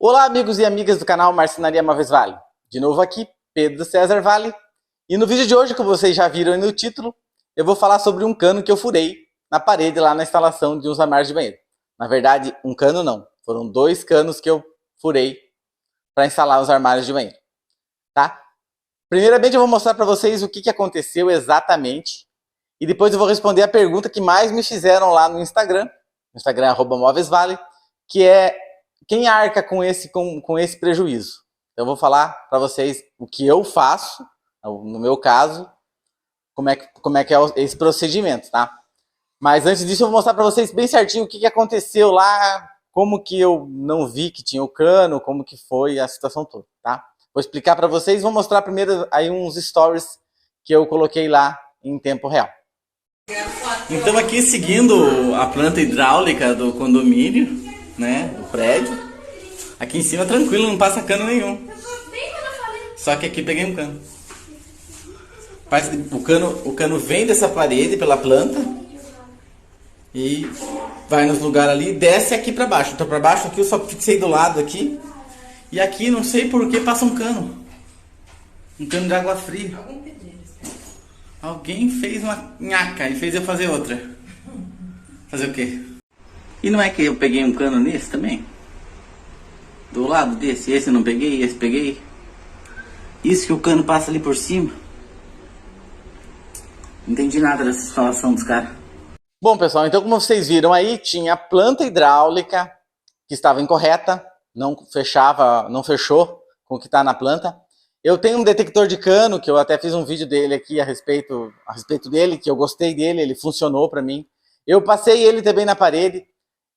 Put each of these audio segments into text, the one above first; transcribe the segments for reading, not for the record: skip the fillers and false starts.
Olá, amigos e amigas do canal Marcenaria Móveis Vale. De novo aqui, Pedro César Vale. E no vídeo de hoje, que vocês já viram aí no título, eu vou falar sobre um cano que eu furei na parede lá na instalação de uns armários de banheiro. Na verdade, um cano não. Foram dois canos que eu furei para instalar os armários de banheiro. Tá? Primeiramente, eu vou mostrar para vocês o que aconteceu exatamente. E depois eu vou responder a pergunta que mais me fizeram lá no Instagram. No Instagram, @móveisvale, que é: quem arca com esse prejuízo? Então eu vou falar para vocês o que eu faço, no meu caso, como é que é esse procedimento, tá? Mas antes disso eu vou mostrar para vocês bem certinho o que aconteceu lá, como que eu não vi que tinha o cano, como que foi a situação toda, tá? Vou explicar para vocês, vou mostrar primeiro aí uns stories que eu coloquei lá em tempo real. Então aqui seguindo a planta hidráulica do condomínio, né, do prédio. Aqui em cima tranquilo, não passa cano nenhum. Só que aqui peguei um cano. O cano vem dessa parede pela planta e vai nos lugares ali e desce aqui pra baixo. Então pra baixo aqui eu só fixei do lado aqui. E aqui não sei por que passa um cano. Um cano de água fria. Alguém fez uma nhaca e fez eu fazer outra. Fazer o quê? E não é que eu peguei um cano nesse também? Do lado desse, esse eu não peguei, esse peguei. Isso que o cano passa ali por cima. Não entendi nada dessa instalação dos caras. Bom, pessoal, então como vocês viram aí, tinha a planta hidráulica que estava incorreta, não fechou com o que está na planta. Eu tenho um detector de cano, que eu até fiz um vídeo dele aqui a respeito dele, que eu gostei dele, ele funcionou para mim. Eu passei ele também na parede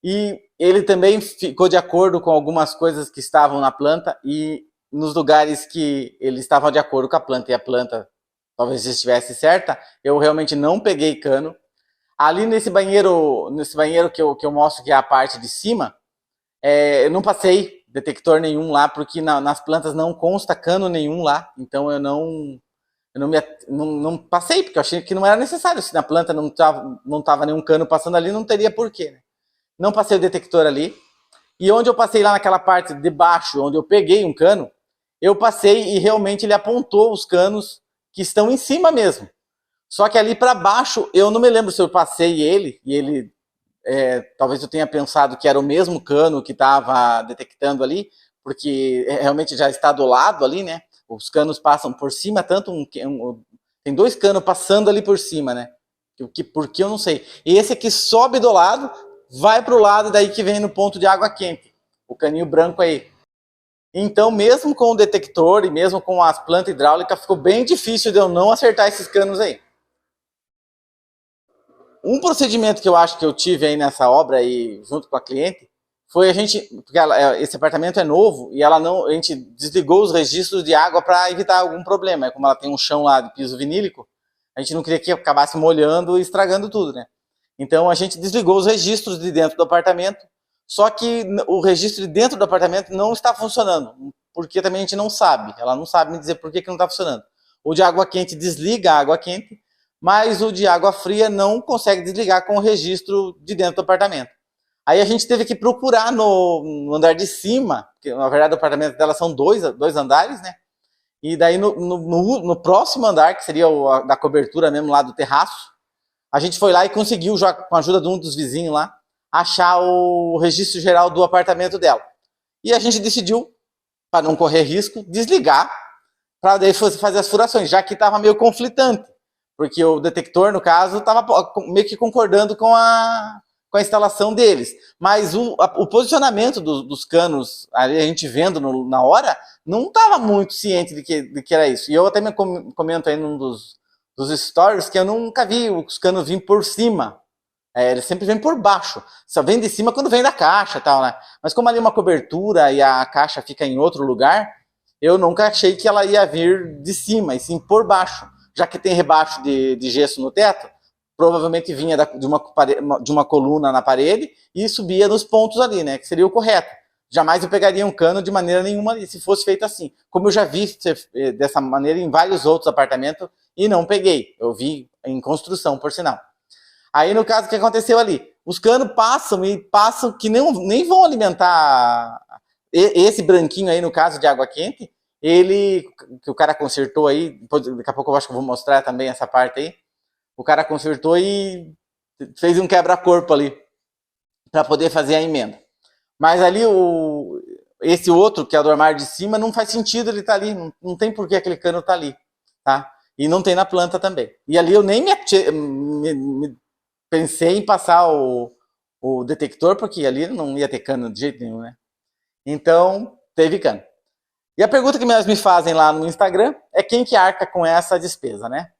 e ele também ficou de acordo com algumas coisas que estavam na planta, e nos lugares que ele estava de acordo com a planta e a planta talvez estivesse certa, eu realmente não peguei cano. Ali nesse banheiro que eu mostro, que é a parte de cima, eu não passei detector nenhum lá, porque nas plantas não consta cano nenhum lá, então eu não passei, porque eu achei que não era necessário. Se na planta não tava nenhum cano passando ali, não teria porquê, né? Não passei o detector ali. E onde eu passei lá naquela parte de baixo, onde eu peguei um cano, eu passei e realmente ele apontou os canos que estão em cima mesmo. Só que ali para baixo, eu não me lembro se eu passei ele, e ele talvez eu tenha pensado que era o mesmo cano que estava detectando ali, porque realmente já está do lado ali, né? Os canos passam por cima, tem dois canos passando ali por cima, né? Porque eu não sei. E esse aqui sobe do lado, vai para o lado, daí que vem no ponto de água quente, o caninho branco aí. Então, mesmo com o detector e mesmo com as plantas hidráulicas, ficou bem difícil de eu não acertar esses canos aí. Um procedimento que eu acho que eu tive aí nessa obra aí, junto com a cliente, foi porque esse apartamento é novo e a gente desligou os registros de água para evitar algum problema. Como ela tem um chão lá de piso vinílico, a gente não queria que acabasse molhando e estragando tudo, né? Então a gente desligou os registros de dentro do apartamento, só que o registro de dentro do apartamento não está funcionando, porque também a gente não sabe, ela não sabe me dizer por que não está funcionando. O de água quente desliga a água quente, mas o de água fria não consegue desligar com o registro de dentro do apartamento. Aí a gente teve que procurar no andar de cima, porque na verdade o apartamento dela são dois andares, né? E daí no próximo andar, que seria da cobertura mesmo lá do terraço, a gente foi lá e conseguiu, já com a ajuda de um dos vizinhos lá, achar o registro geral do apartamento dela. E a gente decidiu, para não correr risco, desligar, para daí fazer as furações, já que estava meio conflitante, porque o detector, no caso, estava meio que concordando com a instalação deles. Mas o posicionamento dos canos, ali a gente vendo na hora, não estava muito ciente de que era isso. E eu até me comento aí num dos stories que eu nunca vi os canos vir por cima. Eles sempre vêm por baixo. Só vem de cima quando vem da caixa e tal, né? Mas como ali é uma cobertura e a caixa fica em outro lugar, eu nunca achei que ela ia vir de cima, e sim por baixo. Já que tem rebaixo de gesso no teto, provavelmente vinha de uma coluna na parede e subia nos pontos ali, né? Que seria o correto. Jamais eu pegaria um cano de maneira nenhuma ali, se fosse feito assim. Como eu já vi dessa maneira em vários outros apartamentos e não peguei. Eu vi em construção, por sinal. Aí, no caso, o que aconteceu ali? Os canos passam que nem vão alimentar esse branquinho aí, no caso de água quente, ele, que o cara consertou aí, daqui a pouco eu acho que eu vou mostrar também essa parte aí, o cara consertou e fez um quebra-corpo ali, para poder fazer a emenda. Mas ali, esse outro, que é o do armário de cima, não faz sentido ele estar ali, não tem por que aquele cano estar ali, tá? E não tem na planta também. E ali eu nem me pensei em passar o detector, porque ali não ia ter cano de jeito nenhum, né? Então, teve cano. E a pergunta que elas me fazem lá no Instagram é quem que arca com essa despesa, né?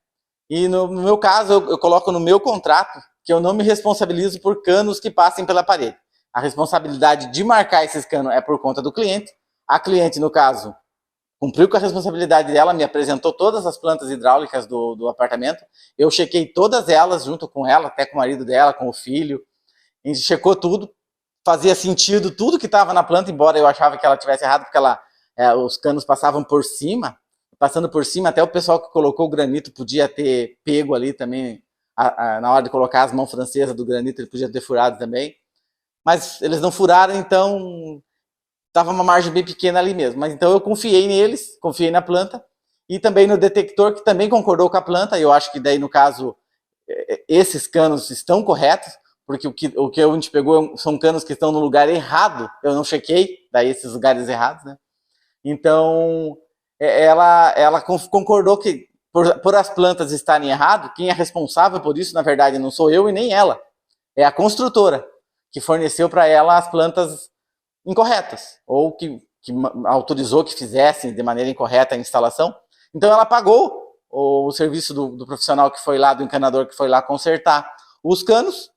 E no meu caso, eu coloco no meu contrato que eu não me responsabilizo por canos que passem pela parede. A responsabilidade de marcar esses canos é por conta do cliente. A cliente, no caso, cumpriu com a responsabilidade dela, me apresentou todas as plantas hidráulicas do apartamento. Eu chequei todas elas junto com ela, até com o marido dela, com o filho. A gente checou tudo, fazia sentido tudo que estava na planta, embora eu achava que ela tivesse errado, porque os canos passavam por cima, passando por cima, até o pessoal que colocou o granito podia ter pego ali também, na hora de colocar as mãos francesas do granito, ele podia ter furado também. Mas eles não furaram, então estava uma margem bem pequena ali mesmo. Mas então eu confiei neles, confiei na planta, e também no detector, que também concordou com a planta, e eu acho que daí, no caso, esses canos estão corretos, porque o que a gente pegou são canos que estão no lugar errado, eu não chequei, daí esses lugares errados, né? Então, ela concordou que, por as plantas estarem erradas, quem é responsável por isso, na verdade, não sou eu e nem ela, é a construtora, que forneceu para ela as plantas incorretas, ou que autorizou que fizessem de maneira incorreta a instalação. Então ela pagou o serviço do profissional que foi lá, do encanador que foi lá consertar os canos,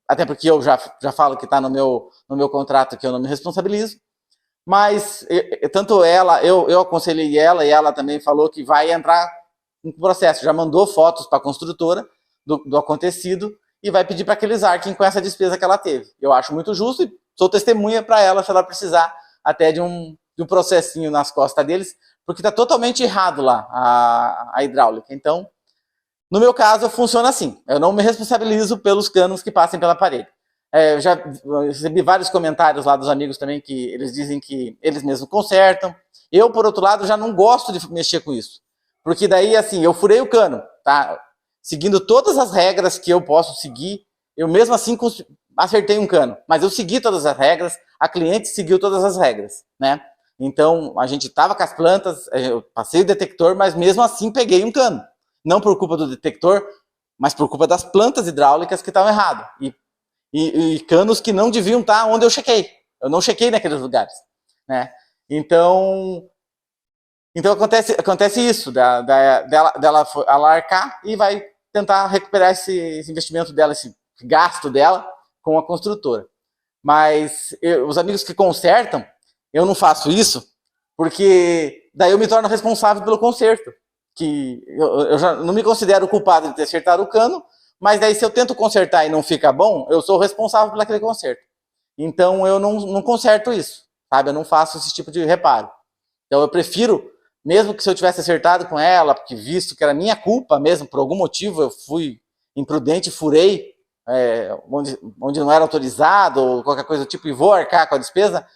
até porque eu já falo que está no meu contrato que eu não me responsabilizo, mas tanto ela, eu aconselhei ela, e ela também falou que vai entrar no processo, já mandou fotos para a construtora do acontecido, e vai pedir para que eles arquem com essa despesa que ela teve. Eu acho muito justo e sou testemunha para ela, se ela precisar até de um processinho nas costas deles, porque está totalmente errado lá a hidráulica. Então, no meu caso, funciona assim. Eu não me responsabilizo pelos canos que passem pela parede. Eu já recebi vários comentários lá dos amigos também que eles dizem que eles mesmos consertam. Eu, por outro lado, já não gosto de mexer com isso. Porque daí, assim, eu furei o cano, tá? Seguindo todas as regras que eu posso seguir, eu mesmo assim acertei um cano. Mas eu segui todas as regras, a cliente seguiu todas as regras, né? Então, a gente estava com as plantas, eu passei o detector, mas mesmo assim peguei um cano. Não por culpa do detector, mas por culpa das plantas hidráulicas que estavam erradas. E canos que não deviam estar onde eu chequei. Eu não chequei naqueles lugares, né? Então acontece isso, dela alarcar e vai tentar recuperar esse investimento dela, esse gasto dela com a construtora. Mas os amigos que consertam, eu não faço isso, porque daí eu me torno responsável pelo conserto. Que eu já não me considero culpado de ter acertado o cano, mas daí se eu tento consertar e não fica bom, eu sou responsável por aquele conserto. Então eu não conserto isso, sabe? Eu não faço esse tipo de reparo. Então eu prefiro, mesmo que se eu tivesse acertado com ela, porque visto que era minha culpa mesmo, por algum motivo eu fui imprudente, furei onde não era autorizado, ou qualquer coisa do tipo, e vou arcar com a despesa,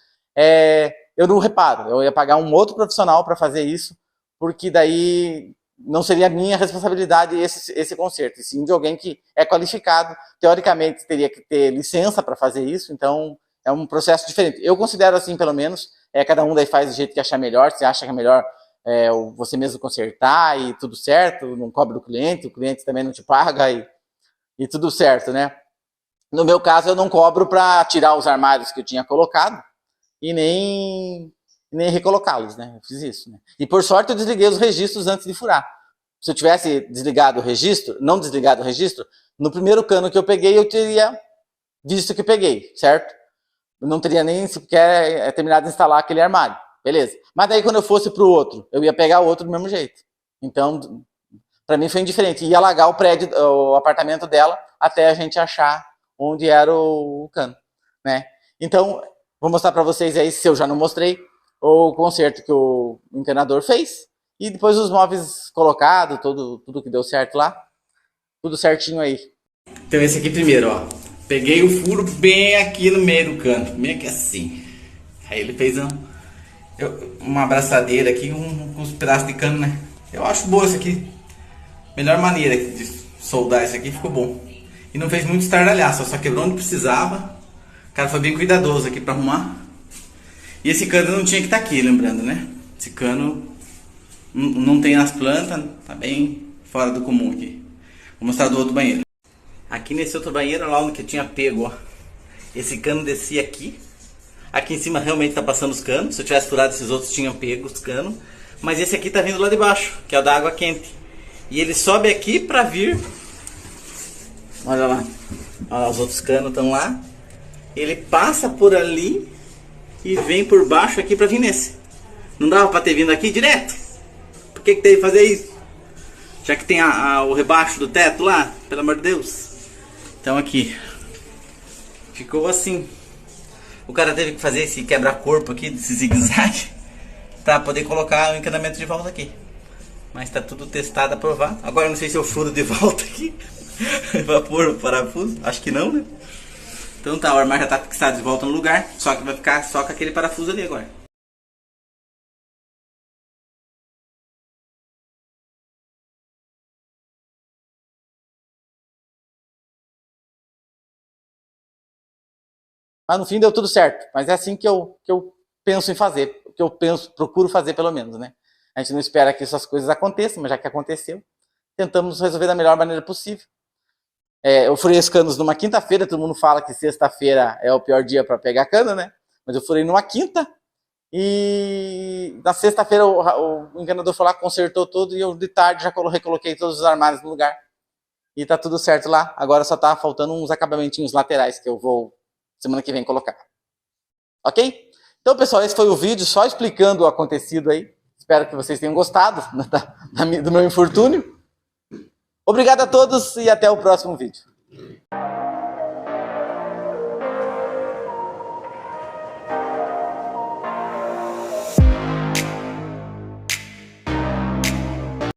eu não reparo. Eu ia pagar um outro profissional para fazer isso, porque daí não seria minha responsabilidade esse conserto, e sim de alguém que é qualificado, teoricamente teria que ter licença para fazer isso, então é um processo diferente. Eu considero assim, pelo menos, cada um daí faz do jeito que achar melhor, se acha que é melhor você mesmo consertar e tudo certo, não cobra o cliente também não te paga e tudo certo, né? No meu caso, eu não cobro para tirar os armários que eu tinha colocado e nem recolocá-los, né? Eu fiz isso, né? E por sorte eu desliguei os registros antes de furar. Se eu tivesse desligado o registro, não desligado o registro, no primeiro cano que eu peguei, eu teria visto que peguei, certo? Eu não teria nem sequer terminado de instalar aquele armário, beleza. Mas daí quando eu fosse pro outro, eu ia pegar o outro do mesmo jeito. Então, para mim foi indiferente. Ia alagar o prédio, o apartamento dela, até a gente achar onde era o cano, né? Então, vou mostrar para vocês aí, se eu já não mostrei, o conserto que o encanador fez. E depois os móveis colocados, tudo que deu certo lá. Tudo certinho aí. Então esse aqui primeiro, ó. Peguei o furo bem aqui no meio do canto, bem aqui assim. Aí ele fez uma abraçadeira aqui com uns pedaços de cano, né? Eu acho boa isso aqui. Melhor maneira de soldar isso aqui, ficou bom. E não fez muito estardalhaço, só quebrou onde precisava. O cara foi bem cuidadoso aqui pra arrumar. E esse cano não tinha que estar aqui, lembrando, né? Esse cano não tem as plantas, tá bem fora do comum aqui. Vou mostrar do outro banheiro. Aqui nesse outro banheiro, lá onde que eu tinha pego, ó. Esse cano descia aqui. Aqui em cima realmente tá passando os canos. Se eu tivesse furado, esses outros tinham pego os canos. Mas esse aqui tá vindo lá de baixo, que é o da água quente. E ele sobe aqui pra vir. Olha lá. Olha lá, os outros canos estão lá. Ele passa por ali e vem por baixo aqui pra vir nesse. Não dava pra ter vindo aqui direto? Por que teve que fazer isso? Já que tem o rebaixo do teto lá, pelo amor de Deus. Então aqui ficou assim. O cara teve que fazer esse quebra-corpo aqui, desse zigue-zague, pra poder colocar o encanamento de volta aqui. Mas tá tudo testado, aprovado. Agora eu não sei se eu furo de volta aqui pra pôr o parafuso. Acho que não, né? Então tá, o armário já tá fixado de volta no lugar. Só que vai ficar só com aquele parafuso ali agora. Mas no fim deu tudo certo. Mas é assim que eu penso em fazer. Que eu procuro fazer pelo menos, né? A gente não espera que essas coisas aconteçam, mas já que aconteceu, tentamos resolver da melhor maneira possível. Eu furei os canos numa quinta-feira, todo mundo fala que sexta-feira é o pior dia para pegar cano, né? Mas eu furei numa quinta e na sexta-feira o encanador foi lá, consertou tudo e eu de tarde já recoloquei todos os armários no lugar. E tá tudo certo lá. Agora só tá faltando uns acabamentinhos laterais que eu vou semana que vem colocar. Ok? Então, pessoal, esse foi o vídeo só explicando o acontecido aí. Espero que vocês tenham gostado do meu infortúnio. Obrigado a todos e até o próximo vídeo.